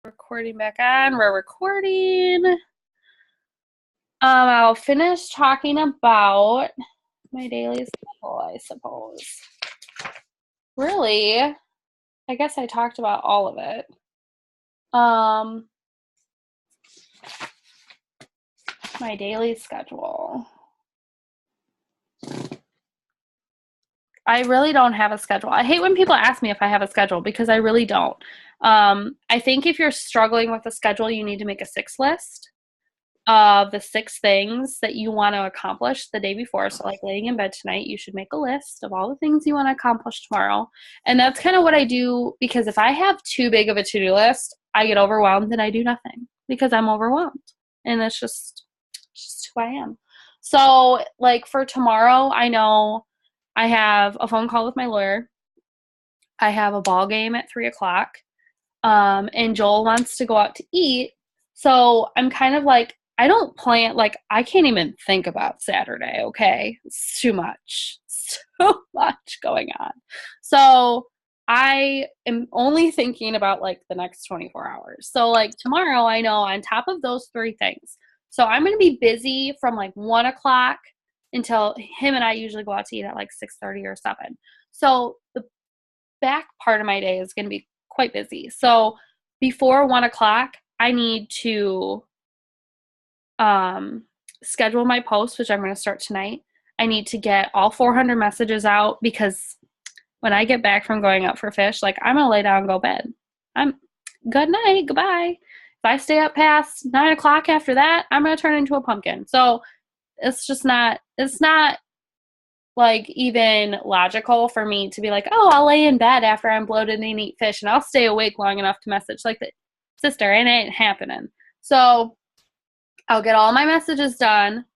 Recording back on. We're recording. I'll finish talking about my daily schedule, I suppose. Really, I guess I talked about all of it. My daily schedule. I really don't have a schedule. I hate when people ask me if I have a schedule because I really don't. I think if you're struggling with a schedule, you need to make a 6 list of the 6 things that you want to accomplish the day before. So like laying in bed tonight, you should make a list of all the things you want to accomplish tomorrow. And that's kind of what I do, because if I have too big of a to-do list, I get overwhelmed and I do nothing because I'm overwhelmed. And that's just who I am. So like for tomorrow, I know I have a phone call with my lawyer. I have a ball game at 3:00. And Joel wants to go out to eat. So I'm kind of like, I don't plan, like, I can't even think about Saturday, okay? It's too much. So much going on. So I am only thinking about, like, the next 24 hours. So, like, tomorrow, I know on top of those 3 things. So I'm going to be busy from, like, 1:00 until him and I usually go out to eat at, like, 6:30 or 7. So the back part of my day is going to be quite busy. So before 1:00, I need to schedule my post, which I'm going to start tonight. I need to get all 400 messages out, because when I get back from going out for fish, like, I'm going to lay down and go to bed. Good night, goodbye. If I stay up past 9:00 after that, I'm going to turn into a pumpkin. So it's not like even logical for me to be like, oh, I'll lay in bed after I'm bloated and eat fish and I'll stay awake long enough to message. Like, sister, it ain't happening. So I'll get all my messages done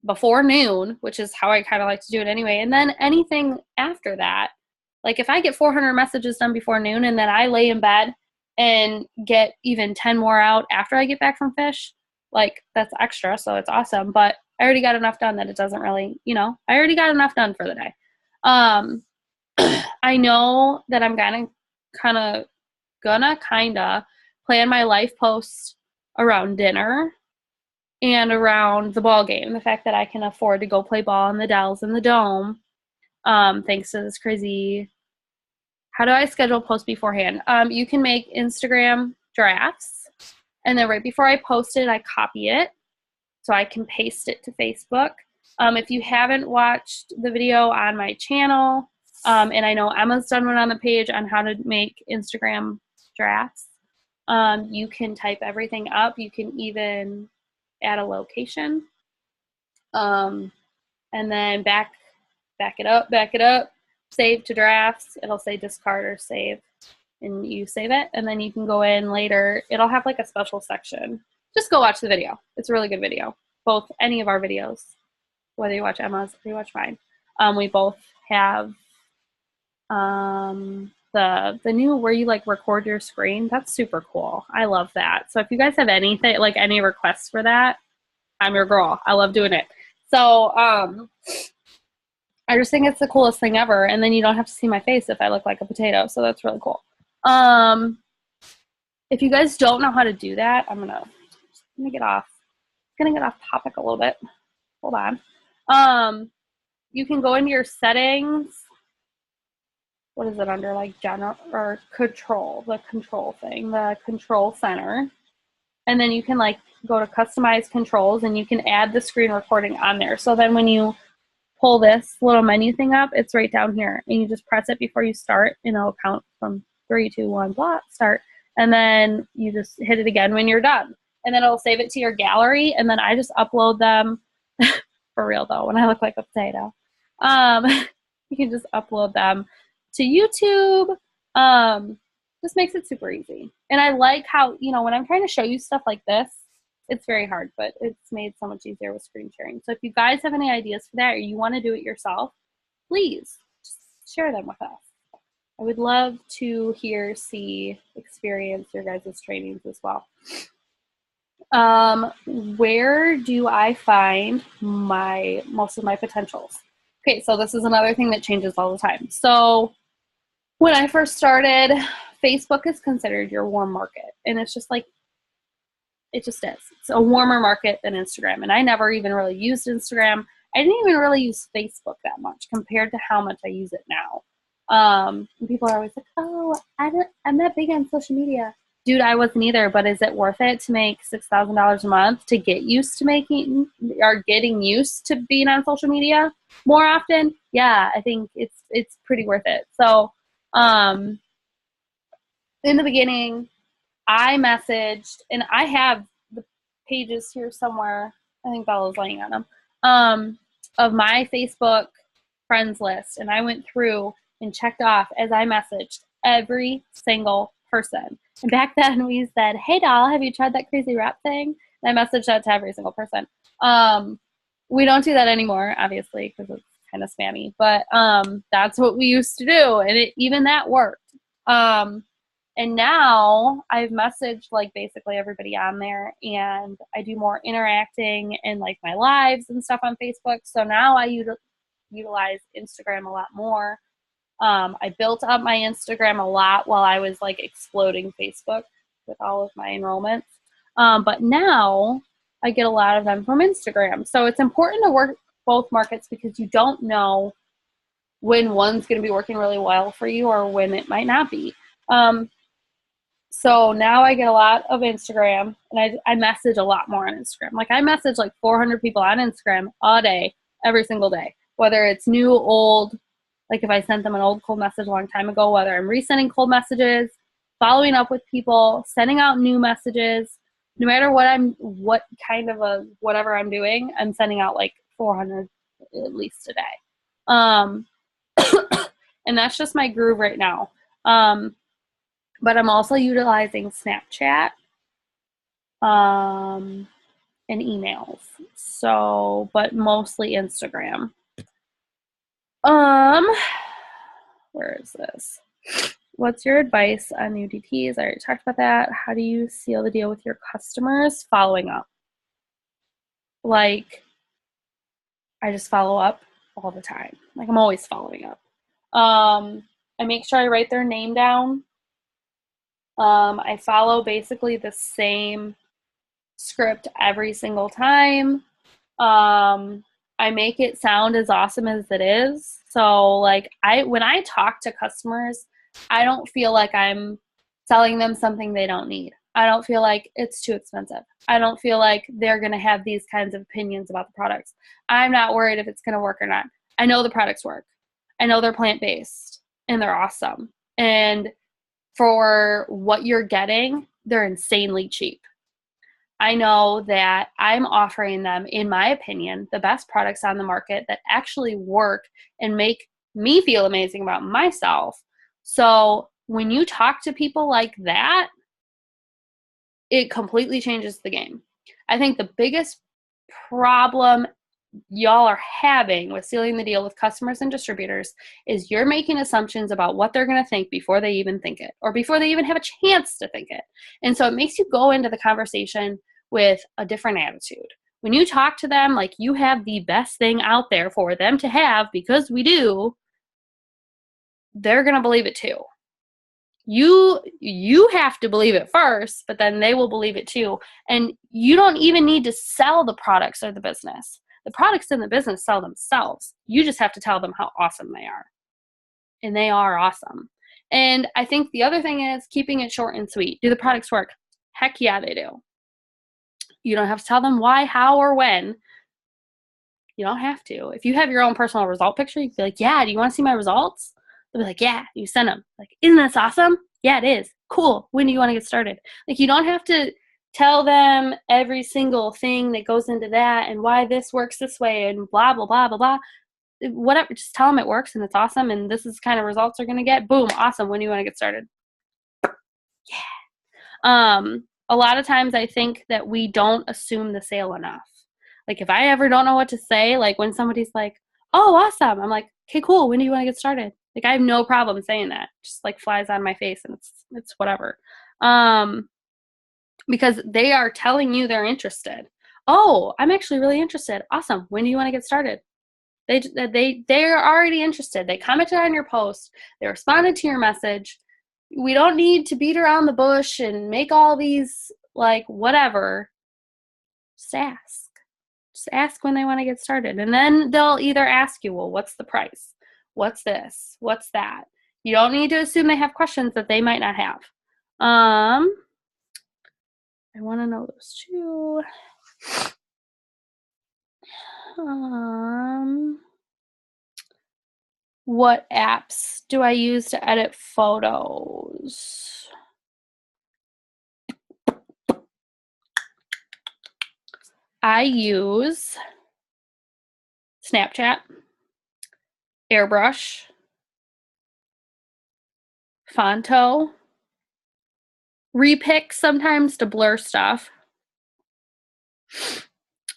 before noon, which is how I kind of like to do it anyway. And then anything after that, like if I get 400 messages done before noon and then I lay in bed and get even 10 more out after I get back from fish, like, that's extra. So it's awesome. But I already got enough done that it doesn't really, I already got enough done for the day. I know that I'm gonna plan my life post around dinner and around the ball game. The fact that I can afford to go play ball in the Dells and the Dome, thanks to this crazy. How do I schedule posts beforehand? You can make Instagram drafts, and then right before I post it, I copy it so I can paste it to Facebook. If you haven't watched the video on my channel, and I know Emma's done one on the page on how to make Instagram drafts, you can type everything up. You can even add a location, and then back it up, save to drafts. It'll say discard or save, and you save it, and then you can go in later. It'll have like a special section. Just go watch the video. It's a really good video. Any of our videos, whether you watch Emma's or you watch mine. We both have the new where you like record your screen. That's super cool. I love that. So if you guys have anything, like any requests for that, I'm your girl. I love doing it. So I just think it's the coolest thing ever. And then you don't have to see my face if I look like a potato. So that's really cool. If you guys don't know how to do that, I'm gonna get off topic a little bit. Hold on. You can go into your settings. What is it under? Like general or control, the control thing, the control center. And then you can like go to customize controls and you can add the screen recording on there. So then when you pull this little menu thing up, it's right down here. And you just press it before you start, and it'll count from 3, 2, 1, blah, start. And then you just hit it again when you're done. And then it'll save it to your gallery. And then I just upload them. For real though, when I look like a potato. You can just upload them to YouTube. Just makes it super easy. And I like how, when I'm trying to show you stuff like this, it's very hard, but it's made so much easier with screen sharing. So if you guys have any ideas for that, or you want to do it yourself, please just share them with us. I would love to experience your guys' trainings as well. Where do I find most of my potentials? Okay, so this is another thing that changes all the time. So when I first started Facebook is considered your warm market. And it's just like, it just is. It's a warmer market than Instagram. And I never even really used Instagram. I didn't even really use Facebook that much compared to how much I use it now. And people are always like, oh, I'm not big on social media. Dude, I wasn't either, but is it worth it to make $6,000 a month to get used to getting used to being on social media more often? Yeah, I think it's pretty worth it. So, in the beginning, I messaged, and I have the pages here somewhere. I think Bella's laying on them, of my Facebook friends list. And I went through and checked off as I messaged every single person. And back then we said, hey, doll, have you tried that crazy rap thing? And I messaged that to every single person. We don't do that anymore, obviously, because it's kind of spammy. But that's what we used to do. And even that worked. And now I've messaged like basically everybody on there, and I do more interacting and like my lives and stuff on Facebook. So now I utilize Instagram a lot more. I built up my Instagram a lot while I was like exploding Facebook with all of my enrollments. But now I get a lot of them from Instagram. So it's important to work both markets because you don't know when one's going to be working really well for you or when it might not be. So now I get a lot of Instagram, and I message a lot more on Instagram. Like I message like 400 people on Instagram all day, every single day, whether it's new, old, like if I sent them an old cold message a long time ago, whether I'm resending cold messages, following up with people, sending out new messages, no matter what kind of whatever I'm doing, I'm sending out like 400 at least a day. And that's just my groove right now. But I'm also utilizing Snapchat and emails. So, but mostly Instagram. Where is this? What's your advice on UDTs? I already talked about that. How do you seal the deal with your customers? Following up. Like, I just follow up all the time. Like, I'm always following up. I make sure I write their name down. I follow basically the same script every single time. I make it sound as awesome as it is. So like when I talk to customers, I don't feel like I'm selling them something they don't need. I don't feel like it's too expensive. I don't feel like they're going to have these kinds of opinions about the products. I'm not worried if it's going to work or not. I know the products work. I know they're plant-based and they're awesome. And for what you're getting, they're insanely cheap. I know that I'm offering them, in my opinion, the best products on the market that actually work and make me feel amazing about myself. So when you talk to people like that, it completely changes the game. I think the biggest problem y'all are having with sealing the deal with customers and distributors is you're making assumptions about what they're going to think before they even think it or before they even have a chance to think it. And so it makes you go into the conversation with a different attitude. When you talk to them like you have the best thing out there for them to have, because we do, they're going to believe it too. You have to believe it first, but then they will believe it too. And you don't even need to sell the products or the business. The products in the business sell themselves. You just have to tell them how awesome they are. And they are awesome. And I think the other thing is keeping it short and sweet. Do the products work? Heck yeah, they do. You don't have to tell them why, how, or when. You don't have to. If you have your own personal result picture, you can be like, yeah, do you want to see my results? They'll be like, yeah, you send them. Like, isn't this awesome? Yeah, it is. Cool. When do you want to get started? Like, you don't have to tell them every single thing that goes into that and why this works this way and blah, blah, blah, blah, blah. Whatever. Just tell them it works and it's awesome and this is the kind of results they're going to get. Boom. Awesome. When do you want to get started? Yeah. A lot of times I think that we don't assume the sale enough. Like if I ever don't know what to say, like when somebody's like, oh, awesome. I'm like, okay, cool. When do you want to get started? Like I have no problem saying that. Just like flies on my face and it's whatever. Because they are telling you they're interested. Oh, I'm actually really interested. Awesome. When do you want to get started? They're already interested. They commented on your post. They responded to your message. We don't need to beat around the bush and make all these, like, whatever. Just ask. Just ask when they want to get started. And then they'll either ask you, well, what's the price? What's this? What's that? You don't need to assume they have questions that they might not have. I want to know those too. What apps do I use to edit photos? I use Snapchat, Airbrush, Fonto, Repic sometimes to blur stuff,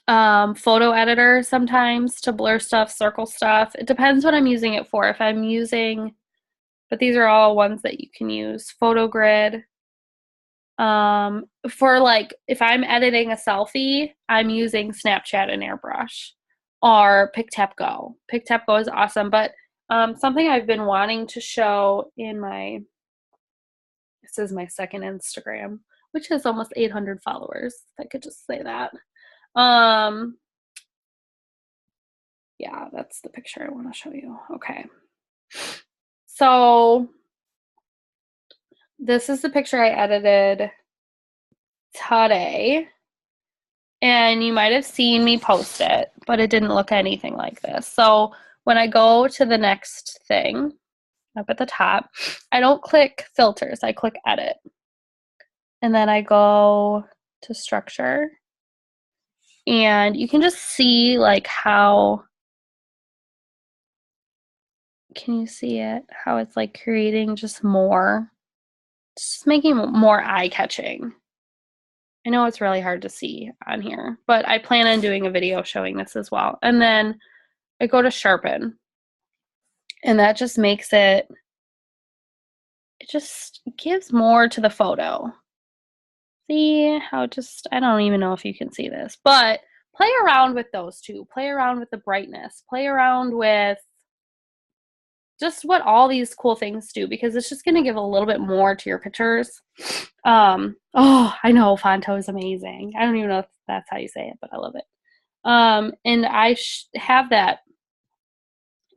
photo editor sometimes to blur stuff, circle stuff. It depends what I'm using it for. If I'm using, but these are all ones that you can use. PhotoGrid. For like, if I'm editing a selfie, I'm using Snapchat and Airbrush or PicTapGo. PicTapGo is awesome, but something I've been wanting to show in my, this is my second Instagram, which has almost 800 followers. If I could just say that. Yeah, that's the picture I want to show you. Okay. So this is the picture I edited today. And you might have seen me post it, but it didn't look anything like this. So when I go to the next thing up at the top, I don't click filters, I click edit. And then I go to structure. And you can just see like how, can you see it? How it's like creating just more, it's just making more eye-catching. I know it's really hard to see on here, but I plan on doing a video showing this as well. And then I go to sharpen, and that just makes it, it just gives more to the photo. See how just, I don't even know if you can see this, but play around with those two. Play around with the brightness. Play around with just what all these cool things do, because it's just going to give a little bit more to your pictures. Oh, I know Fonto is amazing. I don't even know if that's how you say it, but I love it. And I have that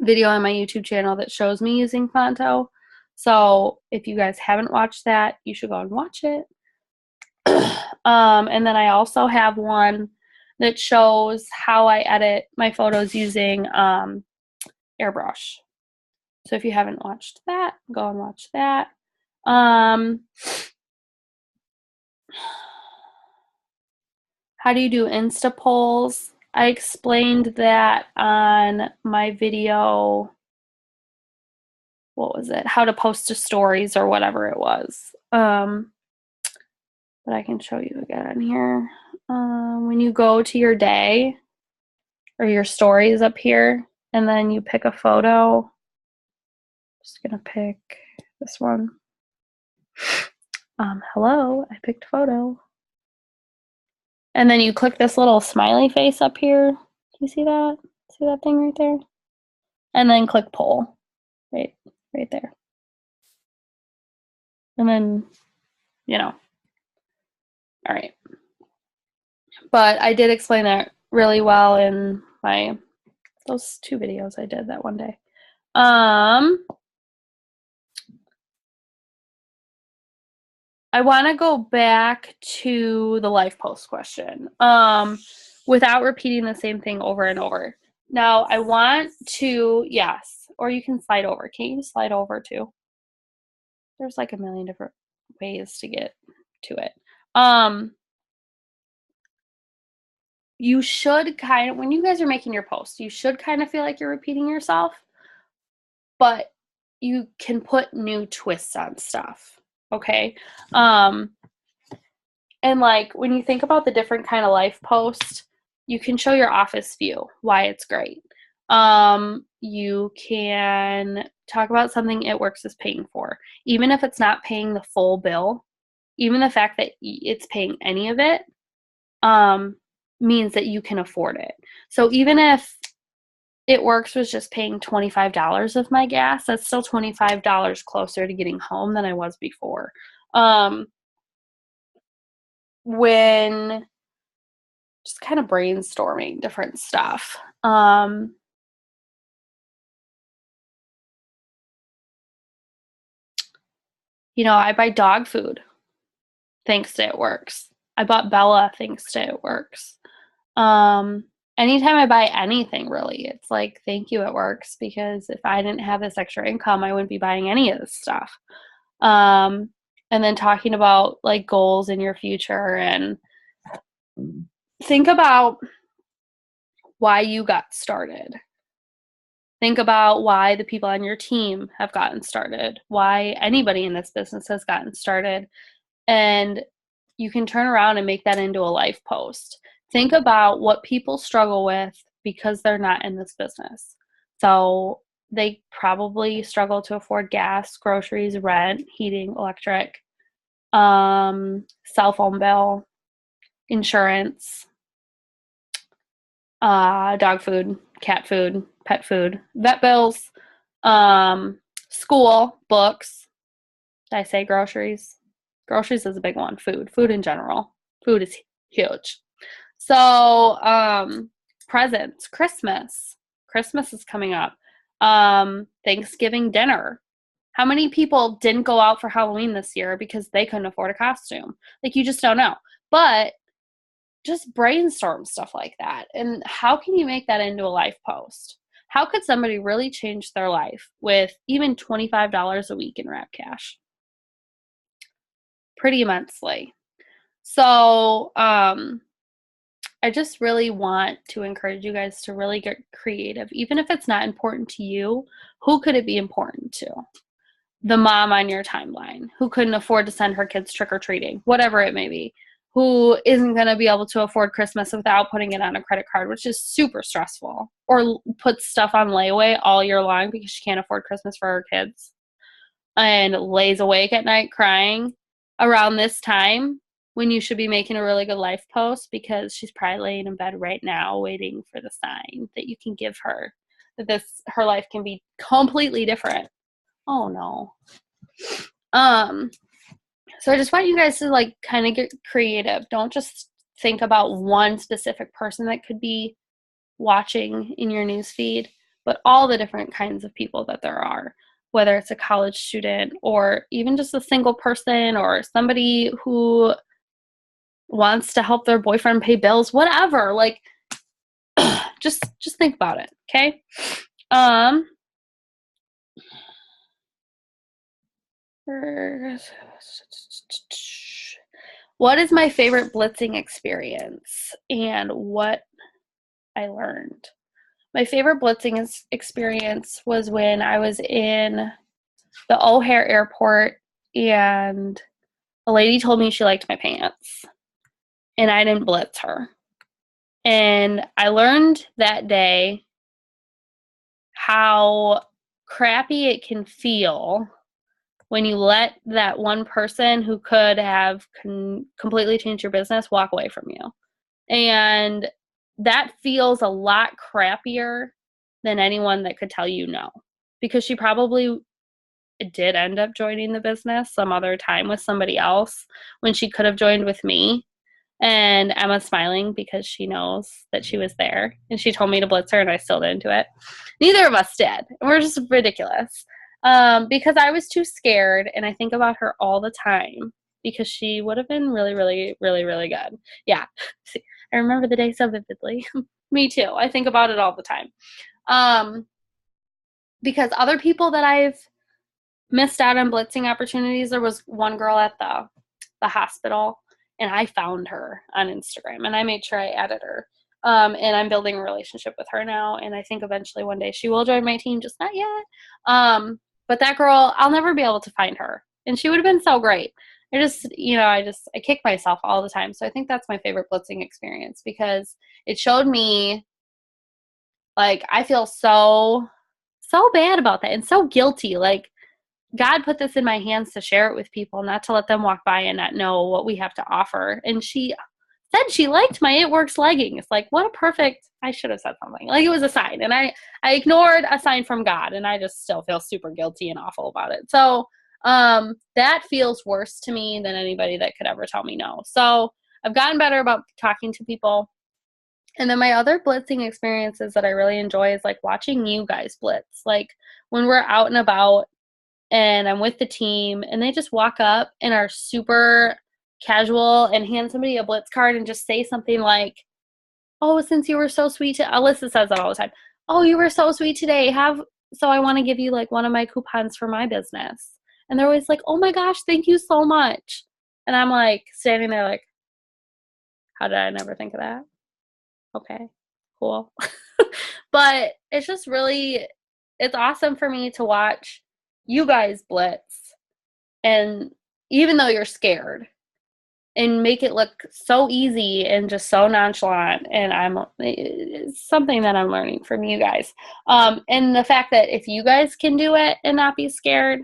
video on my YouTube channel that shows me using Fonto. So if you guys haven't watched that, you should go and watch it. And then I also have one that shows how I edit my photos using Airbrush. So if you haven't watched that, go and watch that. How do you do Insta polls? I explained that on my video, what was it? How to post to stories or whatever it was. But I can show you again here. When you go to your day or your stories up here, and then you pick a photo, just gonna pick this one. Hello, I picked photo. And then you click this little smiley face up here. Can you see that? See that thing right there? And then click poll, right there. And then, you know, all right. But I did explain that really well in my, those two videos I did that one day. I want to go back to the life post question without repeating the same thing over and over. Now, I want to, yes, or you can slide over. Can't you slide over too? There's like a million different ways to get to it. You should kind of, when you guys are making your posts, you should kind of feel like you're repeating yourself, but you can put new twists on stuff. Okay. And like when you think about the different kind of life posts, you can show your office view, why it's great. You can talk about something It Works is paying for, even if it's not paying the full bill. Even the fact that it's paying any of it means that you can afford it. So even if It Works was just paying $25 of my gas. That's still $25 closer to getting home than I was before. When just kind of brainstorming different stuff. I buy dog food thanks to It Works. I bought Bella thanks to It Works. Anytime I buy anything, really, it's like, thank you, It Works, because if I didn't have this extra income, I wouldn't be buying any of this stuff. And then talking about like goals in your future, and think about why you got started. Think about why the people on your team have gotten started, why anybody in this business has gotten started. And you can turn around and make that into a life post. Think about what people struggle with because they're not in this business. So they probably struggle to afford gas, groceries, rent, heating, electric, cell phone bill, insurance, dog food, cat food, pet food, vet bills, school, books. Did I say groceries? Groceries is a big one. Food in general. Food is huge. So, presents, Christmas. Christmas is coming up. Thanksgiving dinner. How many people didn't go out for Halloween this year because they couldn't afford a costume? Like, you just don't know. But just brainstorm stuff like that. And how can you make that into a life post? How could somebody really change their life with even $25 a week in wrap cash? Pretty immensely. So, I just really want to encourage you guys to really get creative. Even if it's not important to you, who could it be important to? The mom on your timeline who couldn't afford to send her kids trick-or-treating, whatever it may be, who isn't going to be able to afford Christmas without putting it on a credit card, which is super stressful, or puts stuff on layaway all year long because she can't afford Christmas for her kids, and lays awake at night crying around this time when you should be making a really good life post, because she's probably laying in bed right now waiting for the sign that you can give her that her life can be completely different. Oh no. So I just want you guys to like kind of get creative. Don't just think about one specific person that could be watching in your newsfeed, but all the different kinds of people that there are, whether it's a college student or even just a single person or somebody who wants to help their boyfriend pay bills, whatever. Like, just think about it, okay? What is my favorite blitzing experience and what I learned? My favorite blitzing experience was when I was in the O'Hare airport and a lady told me she liked my pants and I didn't blitz her. And I learned that day how crappy it can feel when you let that one person who could have completely changed your business walk away from you. And that feels a lot crappier than anyone that could tell you no. Because she probably did end up joining the business some other time with somebody else when she could have joined with me. And Emma's smiling because she knows that she was there. And she told me to blitz her and I still didn't do it. Neither of us did. We're just ridiculous. Because I was too scared, and I think about her all the time because she would have been really, really, really, really good. Yeah. See, I remember the day so vividly. Me too. I think about it all the time. Because other people that I've missed out on blitzing opportunities, there was one girl at the hospital, and I found her on Instagram, and I made sure I added her. And I'm building a relationship with her now, and I think eventually one day she will join my team, just not yet. But that girl, I'll never be able to find her, and she would have been so great. I kick myself all the time. So I think that's my favorite blitzing experience because it showed me, like, I feel so bad about that and so guilty. Like, God put this in my hands to share it with people, not to let them walk by and not know what we have to offer. And she said she liked my It Works leggings. Like, what a perfect, I should have said something. Like, it was a sign. And I ignored a sign from God, and I just still feel super guilty and awful about it. So that feels worse to me than anybody that could ever tell me no. So I've gotten better about talking to people. And then my other blitzing experiences that I really enjoy is like watching you guys blitz. Like when we're out and about and I'm with the team and they just walk up and are super casual and hand somebody a blitz card and just say something like, oh, since you were so sweet Alyssa says that all the time. Oh, you were so sweet today. So I want to give you like one of my coupons for my business. And they're always like, oh my gosh, thank you so much. And I'm like standing there like, how did I never think of that? Okay, cool. But it's just really, it's awesome for me to watch you guys blitz. And even though you're scared, and make it look so easy and just so nonchalant. And it's something that I'm learning from you guys. And the fact that if you guys can do it and not be scared,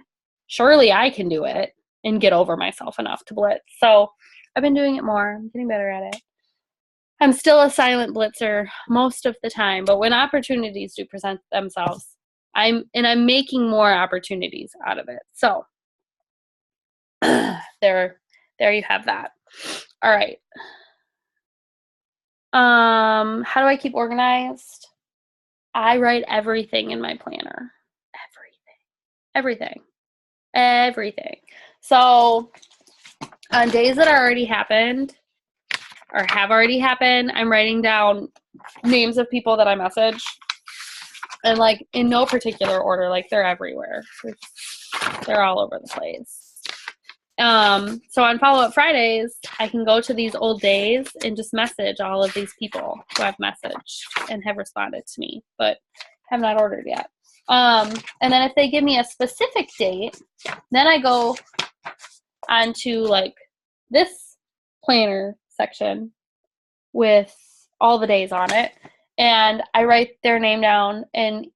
surely I can do it and get over myself enough to blitz. So I've been doing it more. I'm getting better at it. I'm still a silent blitzer most of the time, but when opportunities do present themselves, I'm making more opportunities out of it. So there you have that. All right. How do I keep organized? I write everything in my planner. Everything. So on days that already happened or have already happened, I'm writing down names of people that I messaged, and like in no particular order, like they're everywhere. They're all over the place. So on Follow-Up Fridays, I can go to these old days and just message all of these people who I've messaged and have responded to me, but have not ordered yet. And then if they give me a specific date, then I go onto like this planner section with all the days on it, and I write their name down, and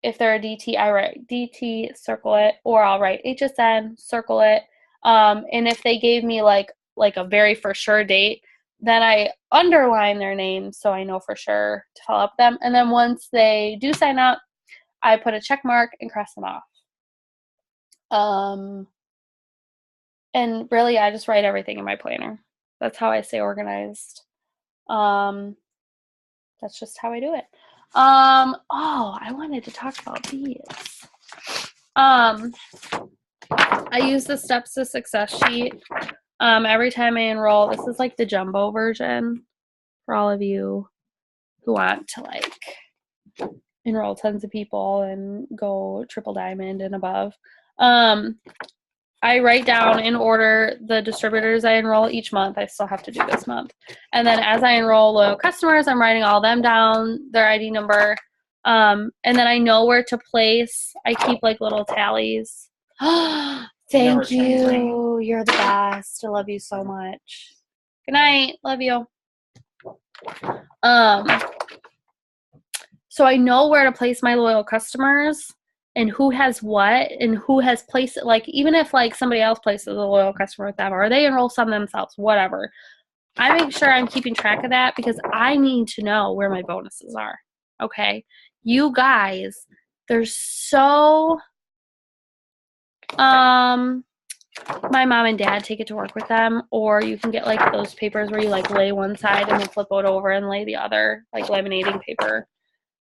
if they're a DT, I write DT, circle it, or I'll write HSN, circle it. And if they gave me like a very for sure date, then I underline their name so I know for sure to follow up them. And then once they do sign up, I put a check mark and cross them off. And really, I just write everything in my planner. That's how I stay organized. That's just how I do it. I wanted to talk about these. I use the Steps to Success sheet every time I enroll. This is like the jumbo version for all of you who want to like enroll tons of people and go triple diamond and above. I write down in order the distributors I enroll each month. I still have to do this month. And then as I enroll loyal customers, I'm writing all them down, their ID number. And then I know where to place. I keep like little tallies. Thank you. You're the best. I love you so much. Good night. Love you. So I know where to place my loyal customers and who has what and who has placed it. Like, even if like somebody else places a loyal customer with them or they enroll some themselves, whatever, I make sure I'm keeping track of that because I need to know where my bonuses are. Okay. You guys, there's so, my mom and dad take it to work with them, or you can get like those papers where you like lay one side and then flip it over and lay the other, like laminating paper.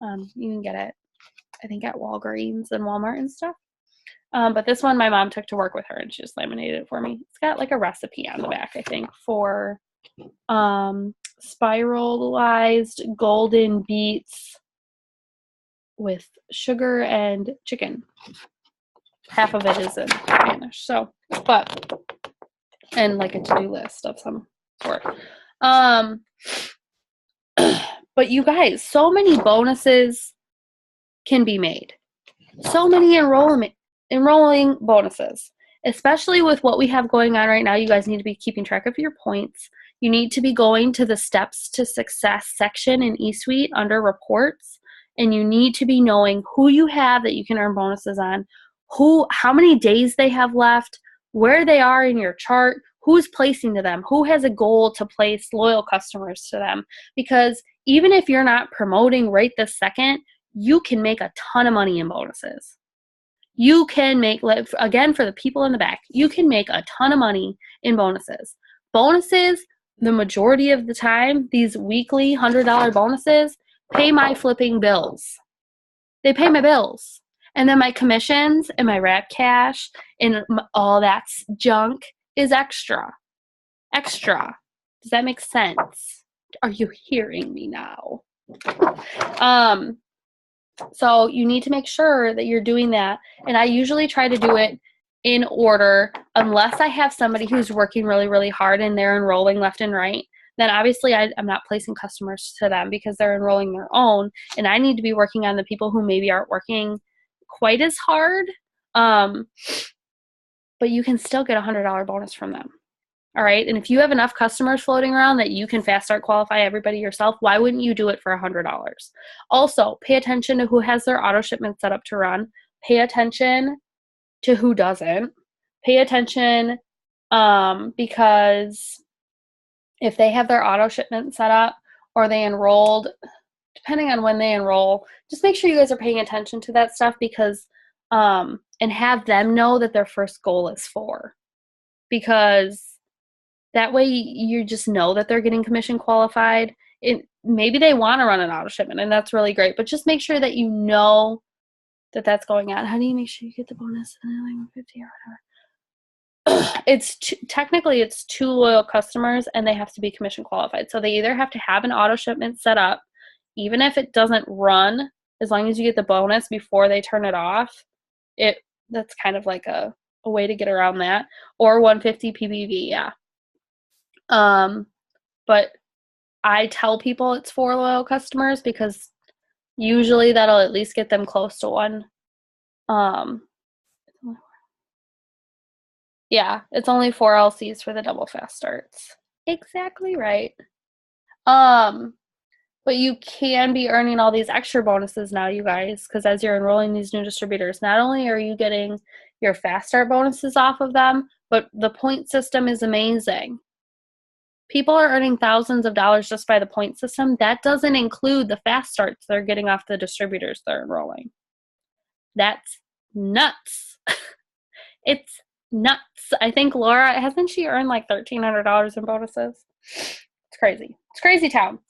You can get it, I think, at Walgreens and Walmart and stuff. But this one my mom took to work with her and she just laminated it for me. It's got like a recipe on the back, I think, for spiralized golden beets with sugar and chicken. Half of it is in Spanish. So, and like a to-do list of some sort. But you guys, so many bonuses can be made. So many enrolling bonuses, especially with what we have going on right now. You guys need to be keeping track of your points. You need to be going to the Steps to Success section in eSuite under reports, and you need to be knowing who you have that you can earn bonuses on, how many days they have left, where they are in your chart, who's placing to them, who has a goal to place loyal customers to them. Because even if you're not promoting right this second, you can make a ton of money in bonuses. You can make, again, for the people in the back, you can make a ton of money in bonuses. Bonuses, the majority of the time, these weekly $100 bonuses pay my flipping bills. They pay my bills. And then my commissions and my wrap cash and all that junk is extra. Extra. Does that make sense? Are you hearing me now? So you need to make sure that you're doing that. And I usually try to do it in order, unless I have somebody who's working really, really hard and they're enrolling left and right. Then obviously I'm not placing customers to them because they're enrolling their own. And I need to be working on the people who maybe aren't working quite as hard. But you can still get a $100 bonus from them. All right. And if you have enough customers floating around that you can fast start qualify everybody yourself, why wouldn't you do it for $100? Also, pay attention to who has their auto shipment set up to run. Pay attention to who doesn't. Pay attention because if they have their auto shipment set up or they enrolled, depending on when they enroll, just make sure you guys are paying attention to that stuff because and have them know that their first goal is 4. Because that way you just know that they're getting commission qualified. Maybe they want to run an auto shipment, and that's really great. But just make sure that you know that that's going on. How do you make sure you get the bonus? Like $50 or whatever. Technically it's 2 loyal customers, and they have to be commission qualified. So they either have to have an auto shipment set up, even if it doesn't run, as long as you get the bonus before they turn it off. That's kind of like a way to get around that. Or 150 PBV, yeah. But I tell people it's 4 loyal customers because usually that'll at least get them close to 1. Yeah, it's only 4 LCs for the double fast starts. Exactly right. But you can be earning all these extra bonuses now, you guys, because as you're enrolling these new distributors, not only are you getting your fast start bonuses off of them, but the point system is amazing. People are earning thousands of dollars just by the point system. That doesn't include the fast starts they're getting off the distributors they're enrolling. That's nuts. It's nuts. I think Laura, hasn't she earned like $1,300 in bonuses? It's crazy. It's crazy town.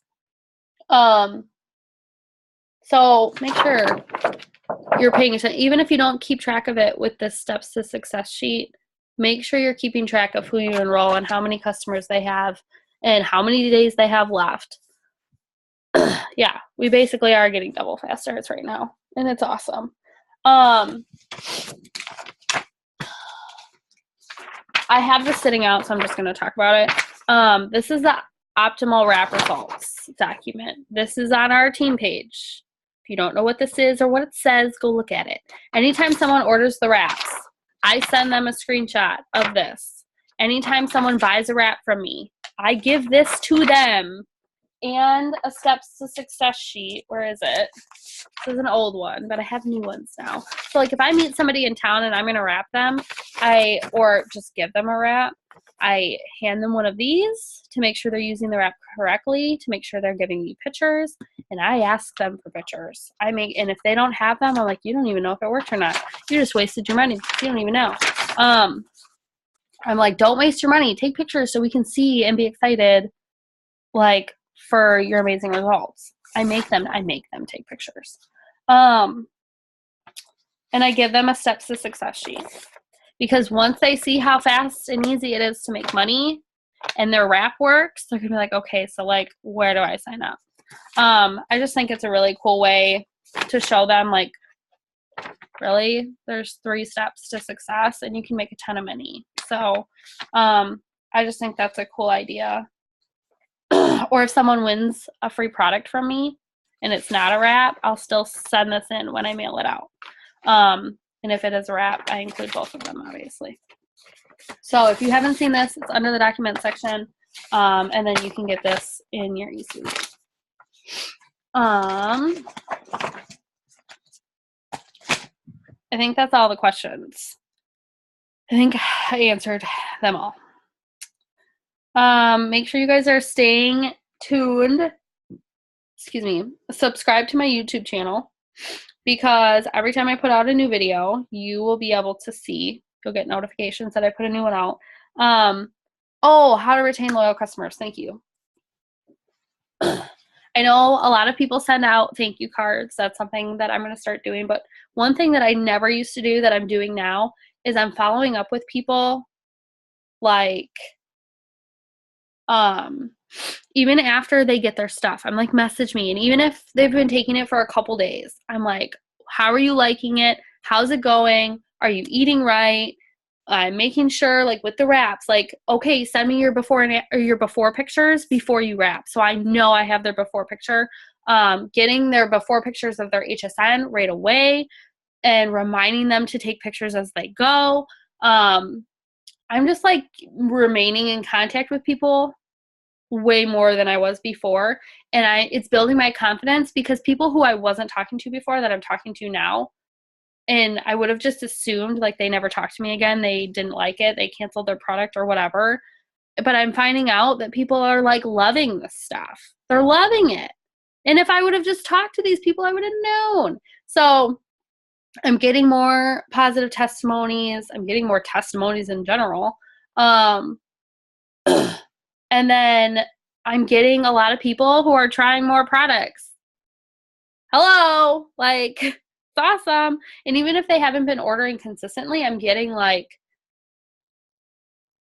So make sure you're paying attention. Even if you don't keep track of it with the steps to success sheet, make sure you're keeping track of who you enroll and how many customers they have and how many days they have left. Yeah, we basically are getting double fast starts right now, and it's awesome. I have this sitting out, so I'm just going to talk about it. This is the optimal wrap results document. This is on our team page. If you don't know what this is or what it says, go look at it. Anytime someone orders the wraps, I send them a screenshot of this. Anytime someone buys a wrap from me, I give this to them and a steps to success sheet. Where is it? This is an old one, but I have new ones now. So like if I meet somebody in town and I'm going to wrap them, or just give them a wrap, I hand them one of these to make sure they're using the wrap correctly, to make sure they're giving me pictures, and I ask them for pictures. And if they don't have them, I'm like, you don't even know if it worked or not. You just wasted your money. You don't even know. I'm like, don't waste your money. Take pictures so we can see and be excited, like, for your amazing results. I make them take pictures. And I give them a steps to success sheet. Because once they see how fast and easy it is to make money and their wrap works, they're going to be like, okay, so like, where do I sign up? I just think it's a really cool way to show them, like, really, there's 3 steps to success and you can make a ton of money. So I just think that's a cool idea. Or if someone wins a free product from me and it's not a wrap, I'll still send this in when I mail it out. And if it is a wrap, I include both of them, obviously. So if you haven't seen this, it's under the document section, and then you can get this in your eSuite. I think that's all the questions. I think I answered them all. Make sure you guys are staying tuned. Excuse me. Subscribe to my YouTube channel because every time I put out a new video, you will be able to see. You'll get notifications that I put a new one out. Oh, how to retain loyal customers. Thank you. I know a lot of people send out thank you cards. That's something that I'm going to start doing. But one thing that I never used to do that I'm doing now is I'm following up with people like even after they get their stuff. I'm like, message me. And even if they've been taking it for a couple days, I'm like, how are you liking it? How's it going? Are you eating right? I'm making sure, like with the wraps, like, okay, send me your before or your before pictures before you wrap. So I know I have their before picture. Getting their before pictures of their HSN right away and reminding them to take pictures as they go. I'm just like remaining in contact with people way more than I was before. And it's building my confidence because people who I wasn't talking to before that I'm talking to now, and I would have just assumed like they never talked to me again. They didn't like it. They canceled their product or whatever. But I'm finding out that people are like loving this stuff. They're loving it. And if I would have just talked to these people, I would have known. So I'm getting more positive testimonies. I'm getting more testimonies in general. And then I'm getting a lot of people who are trying more products. Hello, like, it's awesome. And even if they haven't been ordering consistently, I'm getting like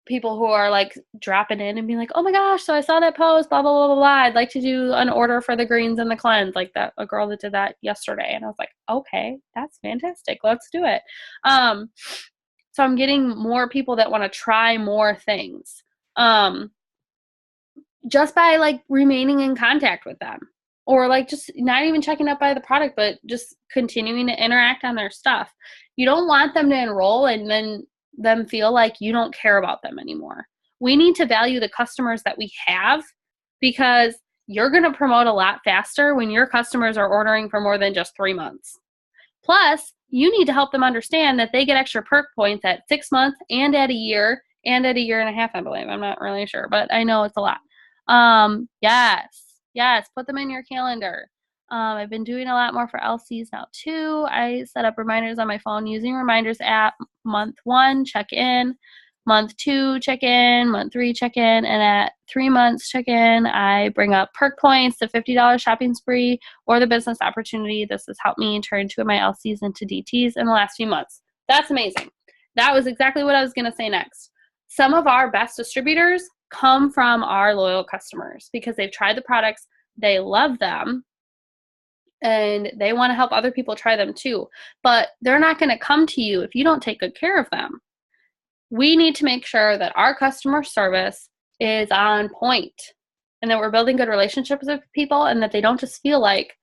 people who are like dropping in and being like, oh my gosh, so I saw that post, blah, blah, blah, blah, blah. I'd like to do an order for the greens and the cleanse. Like that, a girl that did that yesterday. And I was like, okay, that's fantastic. Let's do it. So I'm getting more people that want to try more things. Just by like remaining in contact with them or like just not even checking up by the product, but just continuing to interact on their stuff. You don't want them to enroll and then them feel like you don't care about them anymore. We need to value the customers that we have because you're going to promote a lot faster when your customers are ordering for more than just 3 months. Plus, you need to help them understand that they get extra perk points at 6 months and at a year and at a year and a half, I believe. I'm not really sure, but I know it's a lot. Yes, put them in your calendar. I've been doing a lot more for LCs now too. I set up reminders on my phone using reminders app. Month 1, check in. Month 2, check in. Month 3, check in. And at 3 months, check in. I bring up perk points, the $50 shopping spree, or the business opportunity. This has helped me turn 2 of my LCs into DTs in the last few months. That's amazing. That was exactly what I was going to say next. Some of our best distributors come from our loyal customers because they've tried the products, they love them, and they want to help other people try them too. But they're not going to come to you if you don't take good care of them. We need to make sure that our customer service is on point and that we're building good relationships with people and that they don't just feel like,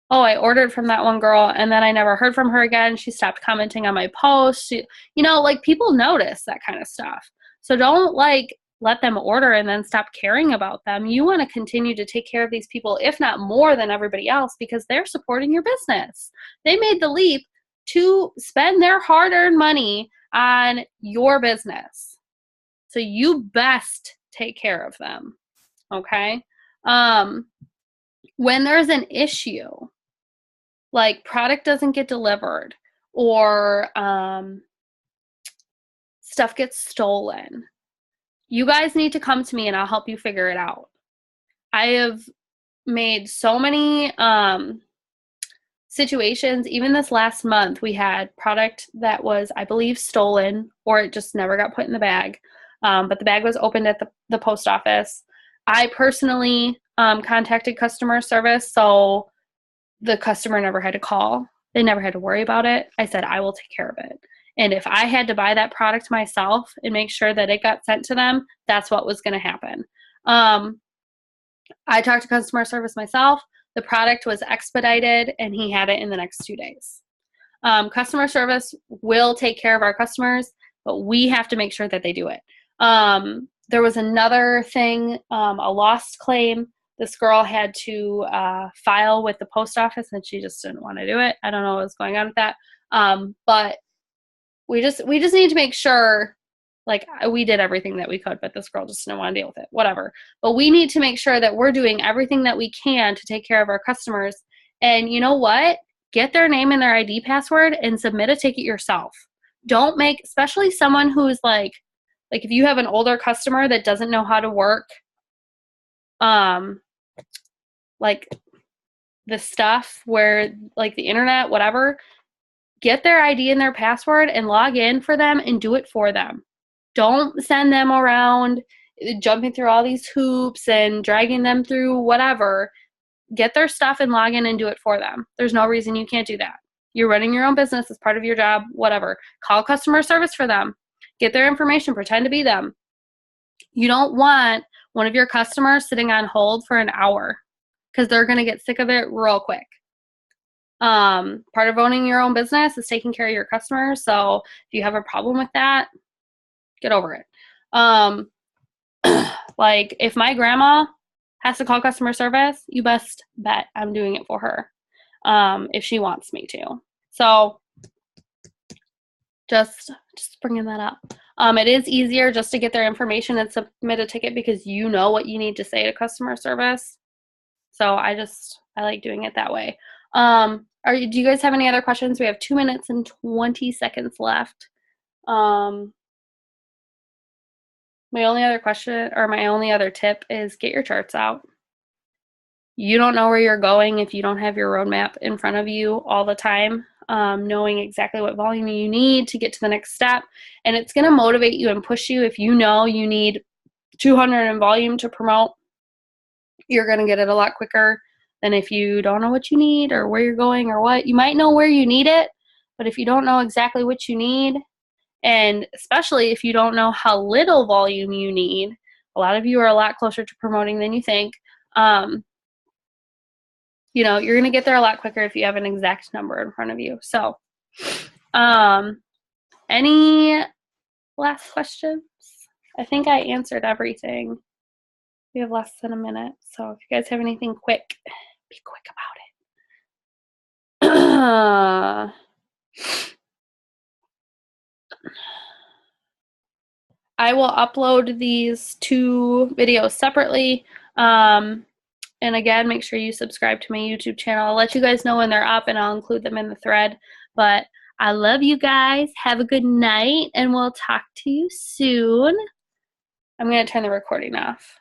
oh, I ordered from that one girl and then I never heard from her again. She stopped commenting on my posts. Like people notice that kind of stuff. So don't like let them order and then stop caring about them. You want to continue to take care of these people, if not more than everybody else, because they're supporting your business. They made the leap to spend their hard-earned money on your business. So you best take care of them. Okay? When there's an issue, like product doesn't get delivered or stuff gets stolen, you guys need to come to me and I'll help you figure it out. I have made so many situations. Even this last month, we had product that was, I believe, stolen or it just never got put in the bag. But the bag was opened at the post office. I personally contacted customer service, so the customer never had to call. They never had to worry about it. I said, I will take care of it. And if I had to buy that product myself and make sure that it got sent to them, that's what was going to happen. I talked to customer service myself. The product was expedited and he had it in the next 2 days. Customer service will take care of our customers, but we have to make sure that they do it. There was another thing, a lost claim. This girl had to file with the post office and she just didn't want to do it. I don't know what was going on with that. But we just need to make sure Like, we did everything that we could, but this girl just didn't want to deal with it. Whatever. But we need to make sure that we're doing everything that we can to take care of our customers. And you know what? Get their name and their ID password and submit a ticket yourself. Don't make, especially someone who's like if you have an older customer that doesn't know how to work, like the stuff where, like the internet, whatever, get their ID and their password and log in for them and do it for them. Don't send them around jumping through all these hoops and dragging them through whatever. Get their stuff and log in and do it for them. There's no reason you can't do that. You're running your own business as part of your job, whatever. Call customer service for them. Get their information, pretend to be them. You don't want one of your customers sitting on hold for an hour because they're going to get sick of it real quick. Part of owning your own business is taking care of your customers. So if you have a problem with that, get over it. Like if my grandma has to call customer service, you best bet I'm doing it for her, if she wants me to. So just bringing that up. It is easier just to get their information and submit a ticket because you know what you need to say to customer service. So I like doing it that way. Do you guys have any other questions? We have 2 minutes and 20 seconds left. My only other question, or my only other tip, is get your charts out. You don't know where you're going if you don't have your roadmap in front of you all the time, knowing exactly what volume you need to get to the next step. And it's going to motivate you and push you. If you know you need 200 in volume to promote, you're going to get it a lot quicker than if you don't know what you need or where you're going or what. You might know where you need it, but if you don't know exactly what you need, and especially if you don't know how little volume you need, a lot of you are a lot closer to promoting than you think. You're going to get there a lot quicker if you have an exact number in front of you. So, any last questions? I think I answered everything. We have less than a minute. So if you guys have anything quick, be quick about it. I will upload these 2 videos separately. And again, make sure you subscribe to my YouTube channel. I'll let you guys know when they're up and I'll include them in the thread. But I love you guys. Have a good night and we'll talk to you soon. I'm going to turn the recording off.